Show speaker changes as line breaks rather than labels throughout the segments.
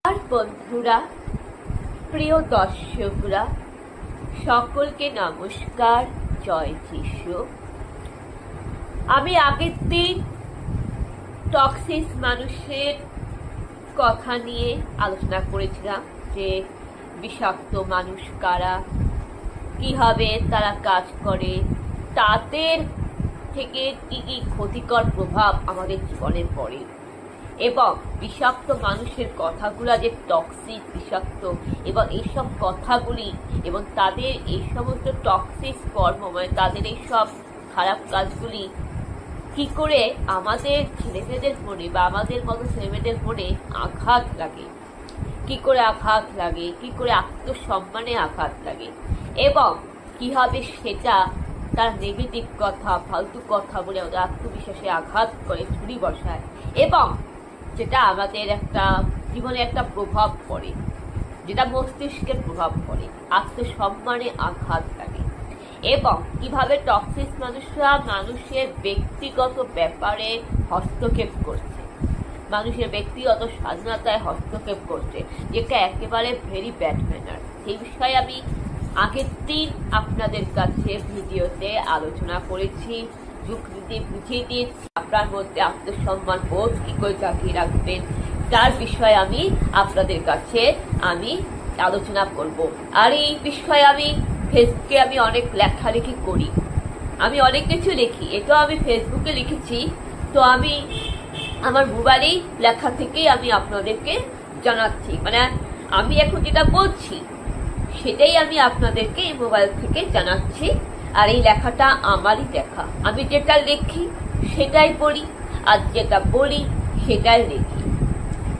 আর বন্ধুরা, প্রিয় দর্শকরা, সকলকে নমস্কার। জয় যিশু। আমি আগের দিন টক্সিক মানুষের কথা নিয়ে আলোচনা করেছিলাম যে বিষাক্ত মানুষ কারা, কিভাবে তারা কাজ করে, তাদের থেকে কি কি ক্ষতিকর প্রভাব আমাদের জীবনে পড়ে, এবং বিষাক্ত মানুষের কথাগুলো যে টক্সিক বিষাক্ত, এবং এইসব কথাগুলি এবং তাদের এই সমস্ত টক্সিক কর্ম, মানে তাদের এই সব খারাপ কাজগুলি কি করে আমাদের ছেলেমেয়েদের মনে বা আমাদের মতো ছেলেমেয়েদের মনে আঘাত লাগে, কি করে আঘাত লাগে, কি করে আত্মসম্মানে আঘাত লাগে, এবং কিভাবে সেটা তার নেগেটিভ কথা, ফালতু কথা বলে আমাদের আত্মবিশ্বাসে আঘাত করে, ছুরি বসায়, এবং যেটা আমাদের একটা জীবনে একটা প্রভাব পড়ে, যেটা মস্তিষ্কের প্রভাব পড়ে, আত্মসম্মানে আঘাত লাগে, এবং কিভাবে টক্সিক মানুষরা মানুষের ব্যক্তিগত ব্যাপারে হস্তক্ষেপ করছে, মানুষের ব্যক্তিগত স্বাধীনতায় হস্তক্ষেপ করছে, যেটা একেবারে ভেরি ব্যাড ম্যানার। সেই বিষয়ে আমি আগের দিন আপনাদের কাছে ভিডিওতে আলোচনা করেছি, যুক্তি দিয়ে বুঝিয়ে দিয়েছি আপনার মধ্যে আত্মসম্মান বোধ কি করে জাগিয়ে রাখবেন, তার বিষয়ে আমি আপনাদের কাছে আলোচনা করব। আর এই বিষয়ে আমি ফেসবুকে অনেক লেখালেখি করি, আমি অনেক কিছু লিখি, এটাও আমি ফেসবুকে লিখেছি। তো আমি আমার মোবাইলেই লেখা থেকেই আমি আপনাদেরকে জানাচ্ছি, মানে আমি এখন যেটা বলছি সেটাই আমি আপনাদেরকে এই মোবাইল থেকে জানাচ্ছি। আর এই লেখাটা আমারই লেখা, আমি যেটা লিখি সেটাই পড়ি, আর যেটা বলি সেটাই লিখি।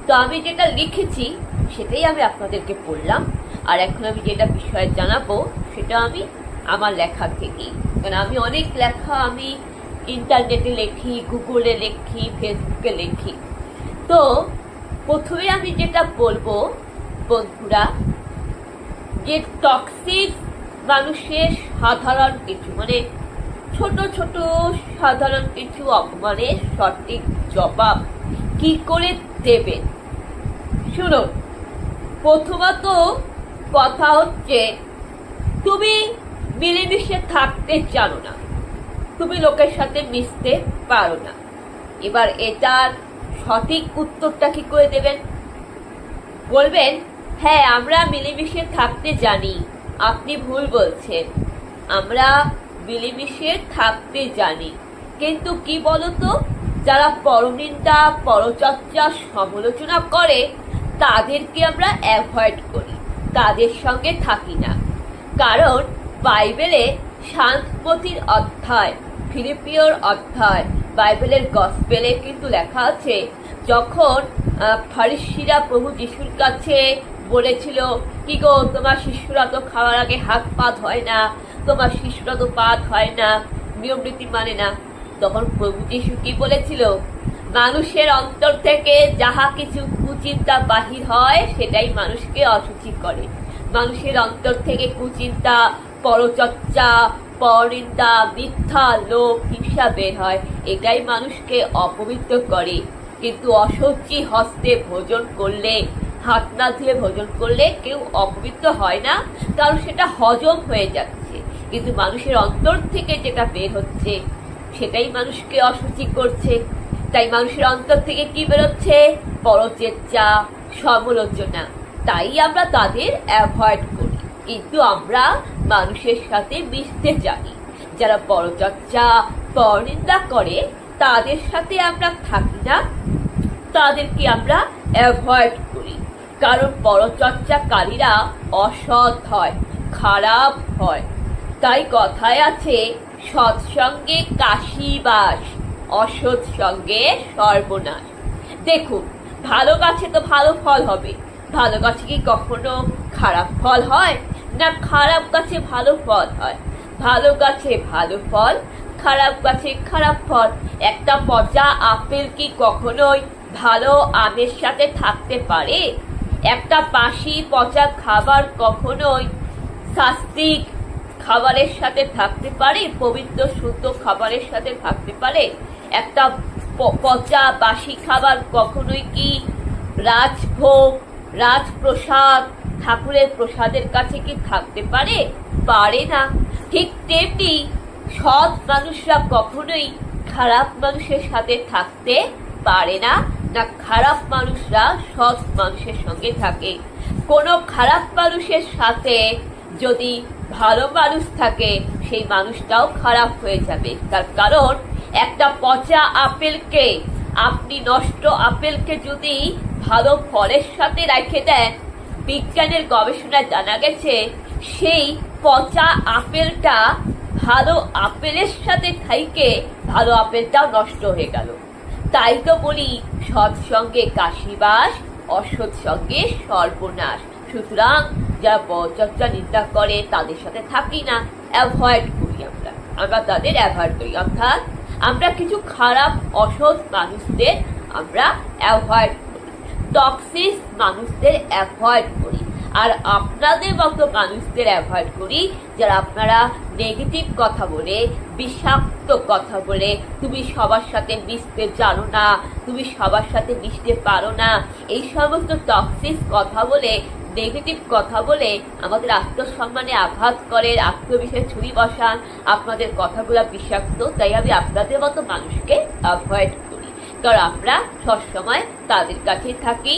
তো আমি যেটা লিখেছি সেটাই আমি আপনাদেরকে পড়লাম, আর এখন আমি যেটা বিষয়ে জানাবো সেটা আমি আমার লেখা থেকেই, কারণ আমি অনেক লেখা আমি ইন্টারনেটে লিখি, গুগলে লিখি, ফেসবুকে লিখি। তো প্রথমে আমি যেটা বলবো বন্ধুরা, যে টক্সিক মানুষের সাধারণ কিছু, মানে ছোট ছোট সাধারণ কিছু অপমানের সঠিক জবাব কি করে দেবেন শুনুন। প্রথমত কথা হচ্ছে, তুমি মিলেমিশে থাকতে জানো না, তুমি লোকের সাথে মিশতে পারো না। এবার এটার সঠিক উত্তরটা কি করে দেবেন? বলবেন, হ্যাঁ আমরা মিলেমিশে থাকতে জানি। আপনি ভুল বলছেন, আমরা মিলেমিশে থাকতে জানি, কিন্তু কি বলতো, যারা পরনিন্দা, পরচর্চা, সমালোচনা করে তাদেরকে আমরা অ্যাভয়েড করি, তাদের সঙ্গে থাকি না। কারণ বাইবেলে শান্তমতির অধ্যায়, ফিলিপিওর অধ্যায়, বাইবেলের গসপেলে কিন্তু লেখা আছে, যখন ফরিসিরা প্রভু যিশুর কাছে বলেছিল, কি গো তোমার শিশুরা তো খাওয়ার আগে হাত পা ধয় না, তোমার শিশুরা তো পা ধয় না, নিয়ম রীতি মানে না, তখন প্রভু যিশু কি বলেছিল? মানুষের অন্তর থেকে যাহা কিছু কুচিন্তা বাহির হয় সেটাই মানুষকে অসুচি করে। মানুষের অন্তর থেকে কুচিন্তা, পরচর্চা, পরনিন্দা, মিথ্যা, লোভ, হিংসা বের হয়, এটাই মানুষকে অপবিত্র করে। কিন্তু অসহ্যি হস্তে ভোজন করলে, হাত না ধুয়ে ভোজন করলে কেউ অপবিত্র হয় না, কারণ সেটা হজম হয়ে যাচ্ছে। কিন্তু মানুষের অন্তর থেকে যেটা বের হচ্ছে সেটাই মানুষকে অসুচি করছে। তাই মানুষের অন্তর থেকে কি বেরোচ্ছে? পরচর্চা, সমালোচনা। তাই আমরা তাদের অ্যাভয়েড করি, কিন্তু আমরা মানুষের সাথে মিশতে জানি। যারা পরচর্চা, পরনিন্দা করে তাদের সাথে আমরা থাকি না, তাদেরকে আমরা অ্যাভয়েড করি। কারণ পরচর্চাকারীরা অসৎ হয়, খারাপ হয়। তাই কথায় আছে, সৎসঙ্গে কাশীবাস, অসৎ সঙ্গে সর্বনাশ। দেখুন, ভালো গাছে তো ভালো ফল হবে, ভালো গাছে কি কখনো খারাপ ফল হয়? না, খারাপ গাছে ভালো ফল হয়। ভালো গাছে ভালো ফল, খারাপ গাছে খারাপ ফল। একটা পচা আপেল কি কখনোই ভালো আমের সাথে থাকতে পারে? একটা বাসি পচা খাবার কখনোই শাস্তিক খাবারের সাথে থাকতে পারে? পবিত্র শুদ্ধ খাবারের সাথে থাকতে পারে? একটা পচা বাসি খাবার কখনোই কি রাজভোগ রাজপ্রসাদ, ঠাকুরের প্রসাদের কাছে কি থাকতে পারে? পারে না। ঠিক তেমনি সৎ মানুষরা কখনোই খারাপ মানুষের সাথে থাকতে পারে না, না খারাপ মানুষরা সৎ মানুষের সঙ্গে থাকে। কোনো খারাপ মানুষের সাথে যদি ভালো মানুষ থাকে, সেই মানুষটাও খারাপ হয়ে যাবে। তার কারণ একটা পচা আপেলকে, আপনি নষ্ট আপেলকে যদি ভালো ফলের সাথে রেখে দেন, বিজ্ঞানের গবেষণায় জানা গেছে সেই পচা আপেলটা ভালো আপেলের সাথে থাইকে ভালো আপেলটাও নষ্ট হয়ে গেল। তাই তো বলি, সৎসঙ্গে কাশীবাস, অসৎ সঙ্গে সর্বনাশ। সুতরাং যারা পরচর্চা নিন্দা করে তাদের সাথে থাকি না, অ্যাভয়েড করি। আমরা তাদের অ্যাভয়েড করি, অর্থাৎ আমরা কিছু খারাপ অসৎ মানুষদের আমরা অ্যাভয়েড করি, টক্সিক মানুষদের অ্যাভয়েড করি। আর আপনাদের মতো মানুষদের অ্যাভয়েড করি যারা আপনারা নেগেটিভ কথা বলে, বিষাক্ত কথা বলে, তুমি সবার সাথে মিশতে জানো না, তুমি সবার সাথে মিশতে পারো না, এই সমস্ত টক্সিক কথা বলে, নেগেটিভ কথা বলে আমাদের আত্মসম্মানে আঘাত করেন, আত্মবিশ্বাসে ছুরি বসান। আপনাদের কথাগুলো বিষাক্ত, তাই আমি আপনাদের মতো মানুষকে অ্যাভয়েড করি। কারণ আমরা সবসময় তাদের কাছেই থাকি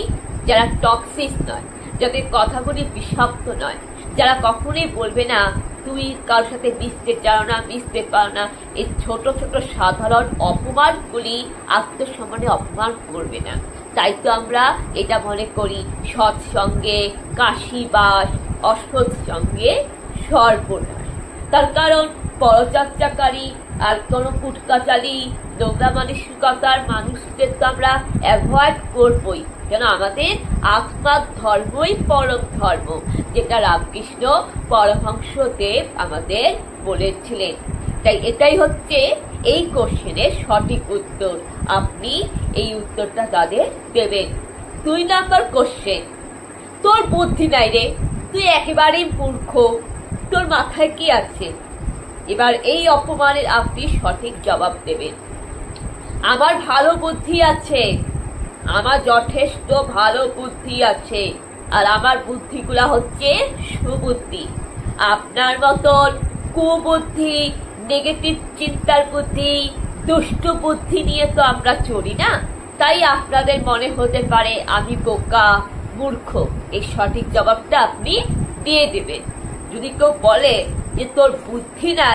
যারা টক্সিক নয়, যাদের কথাগুলি বিষাক্ত নয়, যারা কখনোই বলবে না তুমি কারোর সাথে মিশতে চাও না, মিশতে পারো না। এই ছোট ছোট সাধারণ অপমানগুলি আত্মসম্মানে অপমান করবে না। তাই তো আমরা এটা মনে করি, সৎসঙ্গে কাশীবাস, অসৎ সঙ্গে সর্বনাশ। তার কারণ পরচর্চাকারী আর কোনো কুটকাচালি, নোংরা মানসিকতার মানুষদের তো আমরা অ্যাভয়েড করবই। কেন আমাদের আত্মার ধর্মই পরম ধর্ম, যেটা রামকৃষ্ণ পরমহংসদেব আমাদের বলেছিলেন। তাই এটাই হচ্ছে এই কোশ্চেনের সঠিক উত্তর। আপনি এই উত্তরটা তাদের দেবেন। 2 নম্বর কোশ্চেন, তোর বুদ্ধি নাই রে, তুই একেবারেই মূর্খ, তোর মাথায় কি আছে? এবার এই অপমানের আপনি সঠিক জবাব দেবেন। আমার ভালো বুদ্ধি আছে, আমার যথেষ্ট ভালো বুদ্ধি আছে, আর আমার বুদ্ধিগুলা হচ্ছে সুবুদ্ধি। আপনার মতন কুবুদ্ধি, নেগেটিভ চিন্তার বুদ্ধি, দুষ্ট বুদ্ধি নিয়ে তো আমরা চলি না। তাই আপনাদের মনে হতে পারে আমি বোকা, মূর্খ। এই সঠিক জবাবটা আপনি দিয়ে দেবেন। যদি কেউ বলে যে তোর বুদ্ধি না,